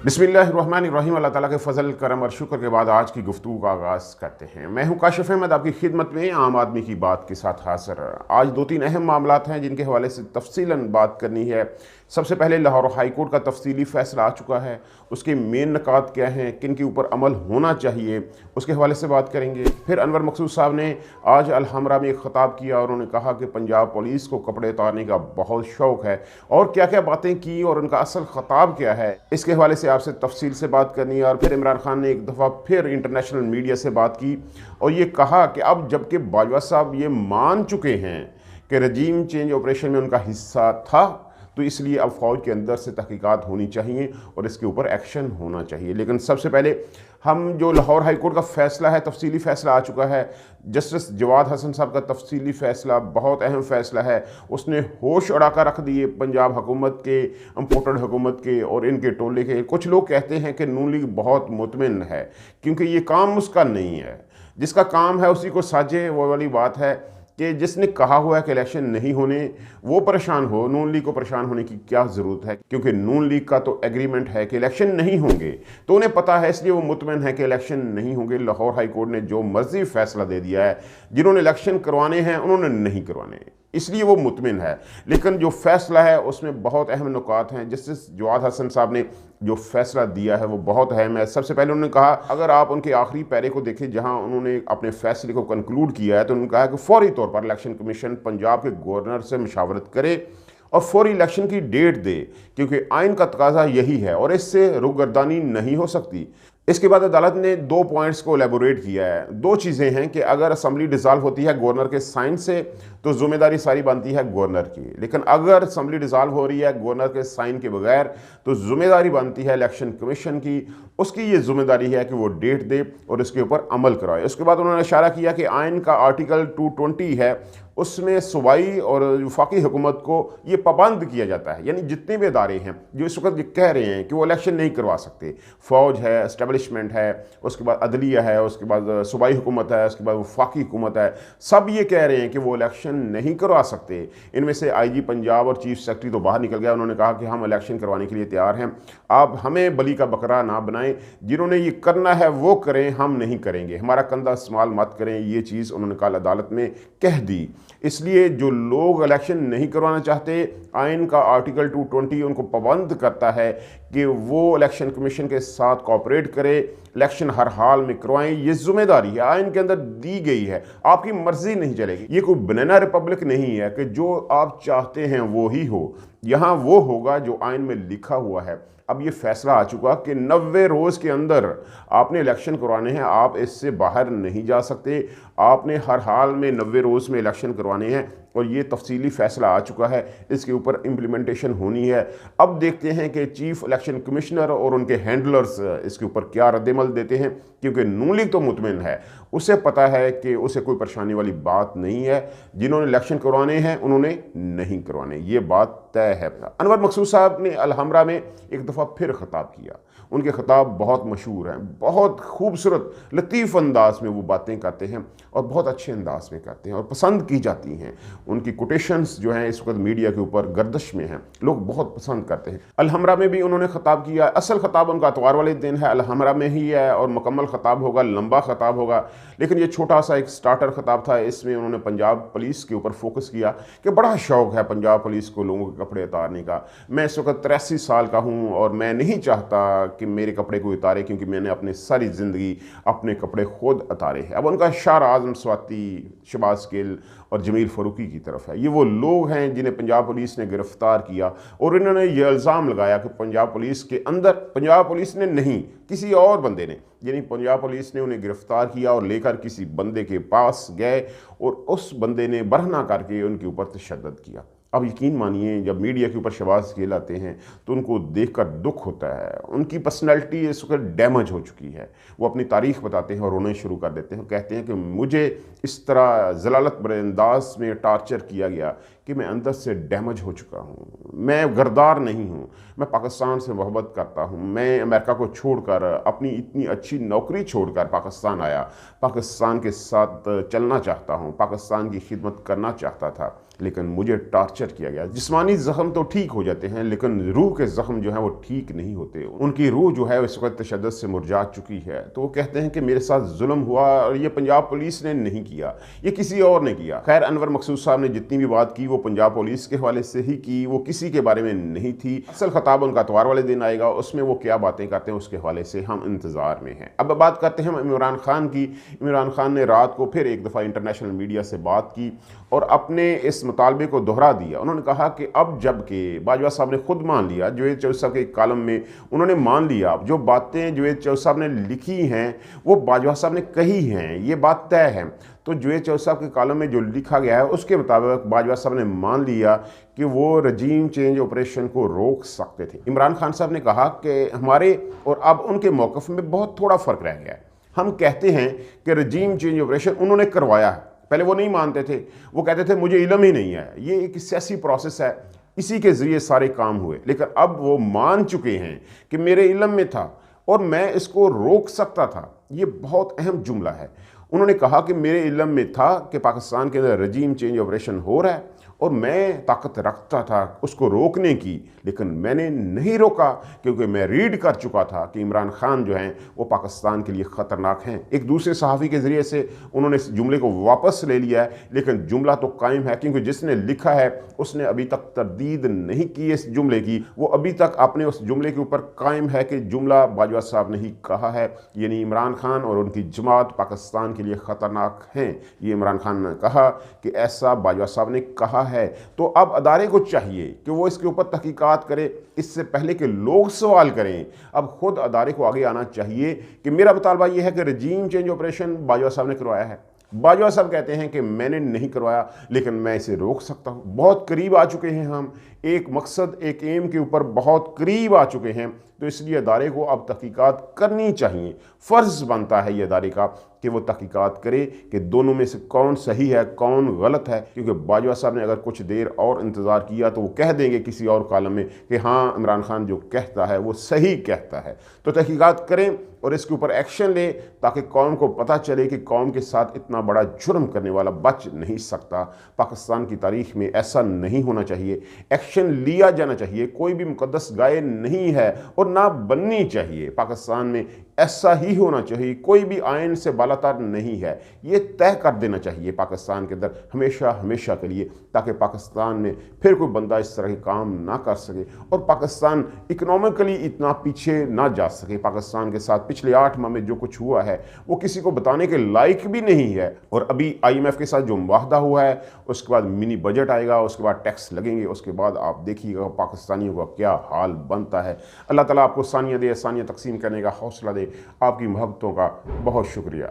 बिस्मिल्लाहिर्रहमानिर्रहीम। अल्लाह ताला के फ़ज़ल करम और शुक्र के बाद आज की गुफ्तगू का आगाज़ करते हैं। मैं हूँ काशिफ़ अहमद, आपकी खिदमत में आम आदमी की बात के साथ हाज़िर। आज दो तीन अहम मामलात हैं जिनके हवाले से तफ़सीलन बात करनी है। सबसे पहले लाहौर हाई कोर्ट का तफ़सीली फ़ैसला आ चुका है, उसके मेन निकात क्या हैं, किन के ऊपर अमल होना चाहिए, उसके हवाले से बात करेंगे। फिर अनवर मकसूद साहब ने आज अल-हमरा में एक ख़िताब किया और उन्होंने कहा कि पंजाब पुलिस को कपड़े उतारने का बहुत शौक़ है और क्या क्या बातें की और उनका असल ख़िताब क्या है, इसके हवाले से आपसे तफसील से बात करनी है। और फिर इमरान खान ने एक दफ़ा फिर इंटरनेशनल मीडिया से बात की और ये कहा कि अब जबकि बाजवा साहब ये मान चुके हैं कि रजीम चेंज ऑपरेशन में उनका हिस्सा था, तो इसलिए अब फ़ौज के अंदर से तहकीकात होनी चाहिए और इसके ऊपर एक्शन होना चाहिए। लेकिन सबसे पहले हम जो लाहौर हाई कोर्ट का फ़ैसला है, तफसीली फ़ैसला आ चुका है। जस्टिस जवाद हसन साहब का तफसीली फ़ैसला बहुत अहम फ़ैसला है। उसने होश उड़ा कर रख दिए पंजाब हुकूमत के, इम्पोर्टेड हुकूमत के और इनके टोले के। कुछ लोग कहते हैं कि नून लीग बहुत मुतमिन है क्योंकि ये काम उसका नहीं है, जिसका काम है उसी को साजे। वो वाली बात है कि जिसने कहा हुआ है कि इलेक्शन नहीं होने वो परेशान हो, नून लीग को परेशान होने की क्या ज़रूरत है, क्योंकि नून लीग का तो एग्रीमेंट है कि इलेक्शन नहीं होंगे, तो उन्हें पता है, इसलिए वो मुतमईन है कि इलेक्शन नहीं होंगे। लाहौर हाई कोर्ट ने जो मर्जी फैसला दे दिया है, जिन्होंने इलेक्शन करवाने हैं उन्होंने नहीं करवाने, इसलिए वो मुतमिन है। लेकिन जो फैसला है उसमें बहुत अहम नुकात हैं। जस्टिस जवाद हसन साहब ने जो फैसला दिया है वो बहुत अहम है। सबसे पहले उन्होंने कहा, अगर आप उनके आखिरी पैरे को देखें जहां उन्होंने अपने फैसले को कंक्लूड किया है, तो उन्होंने कहा कि फौरी तौर पर इलेक्शन कमीशन पंजाब के गवर्नर से मशावरत करे और फौरी इलेक्शन की डेट दे, क्योंकि आइन का तकाजा यही है और इससे रुगर्दानी नहीं हो सकती। इसके बाद अदालत ने दो पॉइंट्स को एलेबोरेट किया है। दो चीज़ें हैं कि अगर असम्बली डिज़ाल्व होती है गवर्नर के साइन से तो ज़िम्मेदारी सारी बनती है गवर्नर की, लेकिन अगर असम्बली डिज़ाल्व हो रही है गवर्नर के साइन के बगैर तो ज़िम्मेदारी बनती है इलेक्शन कमीशन की। उसकी ये ज़िम्मेदारी है कि वो डेट दे और इसके ऊपर अमल कराए। उसके बाद उन्होंने इशारा किया कि आइन का आर्टिकल 220 है, उसमें सूबाई और वफाकी हुकूमत को ये पाबंद किया जाता है, यानी जितने भी इदारे हैं जो इस वक्त कह रहे हैं कि वो इलेक्शन नहीं करवा सकते, फ़ौज है, इस्टेब्लिशमेंट है, उसके बाद अदलिया है, उसके बाद सूबाई हुकूमत है, उसके बाद वफाकी हुकूमत है, सब ये कह रहे हैं कि वो इलेक्शन नहीं करवा सकते। इनमें से IG पंजाब और चीफ सेक्रेटरी तो बाहर निकल गया, उन्होंने कहा कि हम इलेक्शन करवाने के लिए तैयार हैं, आप हमें बली का बकरा ना बनाएं, जिन्होंने ये करना है वो करें, हम नहीं करेंगे, हमारा कंधा इस्तेमाल मत करें। ये चीज़ उन्होंने कल अदालत में कह दी। इसलिए जो लोग इलेक्शन नहीं करवाना चाहते, आइन का आर्टिकल 220 उनको पाबंद करता है कि वो इलेक्शन कमीशन के साथ कोऑपरेट करे, इलेक्शन हर हाल में करवाएं। ये जिम्मेदारी है, आइन के अंदर दी गई है, आपकी मर्जी नहीं चलेगी। ये कोई बनाना रिपब्लिक नहीं है कि जो आप चाहते हैं वो ही हो, यहाँ वो होगा जो आइन में लिखा हुआ है। अब ये फैसला आ चुका कि 90 रोज़ के अंदर आपने इलेक्शन करवाने हैं, आप इससे बाहर नहीं जा सकते, आपने हर हाल में 90 रोज़ में इलेक्शन करवाने हैं और ये तफसीली फ़ैसला आ चुका है, इसके ऊपर इम्प्लीमेंटेशन होनी है। अब देखते हैं कि चीफ़ इलेक्शन कमिश्नर और उनके हैंडलर्स इसके ऊपर क्या रद्दमल देते हैं, क्योंकि नून लीग तो मुतमिन है, उसे पता है कि उसे कोई परेशानी वाली बात नहीं है, जिन्होंने इलेक्शन करवाने हैं उन्होंने नहीं करवाने, ये बात तय है। अनवर मकसूद साहब ने अल-हमरा में एक दफ़ा फिर ख़िताब किया। उनके ख़िताब बहुत मशहूर हैं, बहुत खूबसूरत लतीफ़ अंदाज में वो बातें करते हैं और बहुत अच्छे अंदाज में करते हैं और पसंद की जाती हैं। उनकी कोटेशंस जो हैं इस वक्त मीडिया के ऊपर गर्दिश में हैं, लोग बहुत पसंद करते हैं। अल-हमरा में भी उन्होंने ख़िताब किया। असल ख़िताब उनका इतवार वाले दिन है, अल-हमरा में ही है और मुकम्मल ख़िताब होगा, लंबा ख़िताब होगा, लेकिन ये छोटा सा एक स्टार्टर ख़िताब था। इसमें उन्होंने पंजाब पुलिस के ऊपर फोकस किया कि बड़ा शौक़ है पंजाब पुलिस को लोगों के कपड़े उतारने का। मैं इस वक्त 83 साल का हूँ और मैं नहीं चाहता कि मेरे कपड़े को उतारे, क्योंकि मैंने अपनी सारी ज़िंदगी अपने कपड़े खुद उतारे हैं। अब उनका इशारा आज़म स्वाति, शहबाज गिल और जमील फ़ारूकी की तरफ है। ये वो लोग हैं जिन्हें पंजाब पुलिस ने गिरफ़्तार किया और इन्होंने ये इल्ज़ाम लगाया कि पंजाब पुलिस के अंदर, पंजाब पुलिस ने नहीं, किसी और बंदे ने, यानी पंजाब पुलिस ने उन्हें गिरफ़्तार किया और लेकर किसी बंदे के पास गए और उस बंदे ने बरहना करके उनके ऊपर तशद्दुद किया। अब यकीन मानिए, जब मीडिया के ऊपर शहबाज गिल आते हैं तो उनको देखकर दुख होता है। उनकी पर्सनैलिटी इस वक्त डैमेज हो चुकी है। वो अपनी तारीख़ बताते हैं और रोने शुरू कर देते हैं, कहते हैं कि मुझे इस तरह ज़लालत भरे अंदाज में टार्चर किया गया कि मैं अंदर से डैमेज हो चुका हूँ। मैं गरदार नहीं हूँ, मैं पाकिस्तान से मोहब्बत करता हूँ। मैं अमेरिका को छोड़कर, अपनी इतनी अच्छी नौकरी छोड़कर पाकिस्तान आया, पाकिस्तान के साथ चलना चाहता हूँ, पाकिस्तान की खिदमत करना चाहता था, लेकिन मुझे टॉर्चर किया गया। जिस्मानी ज़ख्म तो ठीक हो जाते हैं, लेकिन रूह के ज़ख्म जो हैं वो ठीक नहीं होते। उनकी रूह जो है इस वक्त तशद्दुद से मुरझा चुकी है। तो वो कहते हैं कि मेरे साथ जुल्म हुआ और ये पंजाब पुलिस ने नहीं किया, ये किसी और ने किया। खैर, अनवर मकसूद साहब ने जितनी भी बात की वो पंजाब पुलिस के हवाले से ही की, वो किसी के बारे में नहीं थी। असल खिताब उनका इतवार वाले दिन आएगा, उसमें वो क्या बातें करते हैं उसके हवाले से हम इंतज़ार में हैं। अब बात करते हैं इमरान खान की। इमरान खान ने रात को फिर एक दफ़ा इंटरनेशनल मीडिया से बात की और अपने इस मुतालबे को दोहरा दिया। उन्होंने कहा कि अब जबकि बाजवा साहब ने खुद मान लिया, जवेद चौधरी साहब के कालम में उन्होंने मान लिया, जो बातें जवेद चौधरी साहब ने लिखी हैं वो बाजवा साहब ने कही हैं, ये बात तय है। तो जवेद चौधरी साहब के कालम में जो लिखा गया है उसके मुताबिक बाजवा साहब ने मान लिया कि वो रजीम चेंज ऑपरेशन को रोक सकते थे। इमरान खान साहब ने कहा कि हमारे और अब उनके मौक़िफ़ में बहुत थोड़ा फ़र्क रह गया है। हम कहते हैं कि रजीम चेंज ऑपरेशन उन्होंने करवाया है, पहले वो नहीं मानते थे, वो कहते थे मुझे इल्म ही नहीं है, ये एक सियासी प्रोसेस है, इसी के ज़रिए सारे काम हुए। लेकिन अब वो मान चुके हैं कि मेरे इल्म में था और मैं इसको रोक सकता था। ये बहुत अहम जुमला है। उन्होंने कहा कि मेरे इल्म में था कि पाकिस्तान के अंदर रजीम चेंज ऑपरेशन हो रहा है और मैं ताकत रखता था उसको रोकने की, लेकिन मैंने नहीं रोका क्योंकि मैं रीड कर चुका था कि इमरान खान जो हैं वो पाकिस्तान के लिए ख़तरनाक हैं। एक दूसरे सहाफ़ी के ज़रिए से उन्होंने इस जुमले को वापस ले लिया है, लेकिन जुमला तो कायम है क्योंकि जिसने लिखा है उसने अभी तक तरदीद नहीं की इस जुमले की। वो अभी तक अपने उस जुमले के ऊपर कायम है कि जुमला बाजवा साहब ने ही कहा है, यानी इमरान खान और उनकी जमात पाकिस्तान के लिए ख़तरनाक हैं। ये इमरान खान ने कहा कि ऐसा बाजवा साहब ने कहा है। तो अब अदारे को चाहिए कि वो इसके ऊपर तहकीकात करे, इससे पहले कि लोग सवाल करें। अब खुद अदारे को आगे आना चाहिए कि मेरा मुतालबा ये है कि रजीम चेंज ऑपरेशन बाजवा साहब ने करवाया है। बाजवा साहब कहते हैं कि मैंने नहीं करवाया, लेकिन मैं इसे रोक सकता हूँ। बहुत करीब आ चुके हैं हम, एक मकसद एक एम के ऊपर बहुत करीब आ चुके हैं। तो इसलिए अदारे को अब तहकीकात करनी चाहिए, फ़र्ज़ बनता है ये अदारे का कि वो तहकीकात करे कि दोनों में से कौन सही है कौन गलत है। क्योंकि बाजवा साहब ने अगर कुछ देर और इंतज़ार किया तो वो कह देंगे किसी और कालम में कि हाँ इमरान खान जो कहता है वो सही कहता है। तो तहकीकात करें और इसके ऊपर एक्शन लें ताकि कौम को पता चले कि कौम के साथ इतना बड़ा जुर्म करने वाला बच नहीं सकता। पाकिस्तान की तारीख़ में ऐसा नहीं होना चाहिए, एक्शन लिया जाना चाहिए। कोई भी मुकद्दस गाय नहीं है और ना बननी चाहिए। पाकिस्तान में ऐसा ही होना चाहिए, कोई भी आयन से बालातर नहीं है, ये तय कर देना चाहिए पाकिस्तान के अंदर हमेशा हमेशा के लिए, ताकि पाकिस्तान में फिर कोई बंदा इस तरह के काम ना कर सके और पाकिस्तान इकनॉमिकली इतना पीछे ना जा सके। पाकिस्तान के साथ पिछले 8 माह में जो कुछ हुआ है वो किसी को बताने के लायक भी नहीं है। और अभी IMF के साथ जो मुआहदा हुआ है, उसके बाद मिनी बजट आएगा, उसके बाद टैक्स लगेंगे, उसके बाद आप देखिएगा पाकिस्तानियों का क्या हाल बनता है। अल्लाह ताला आपको सानिया दे, सानिया तकसीम करने का हौसला दे। आपकी मोहब्बतों का बहुत शुक्रिया।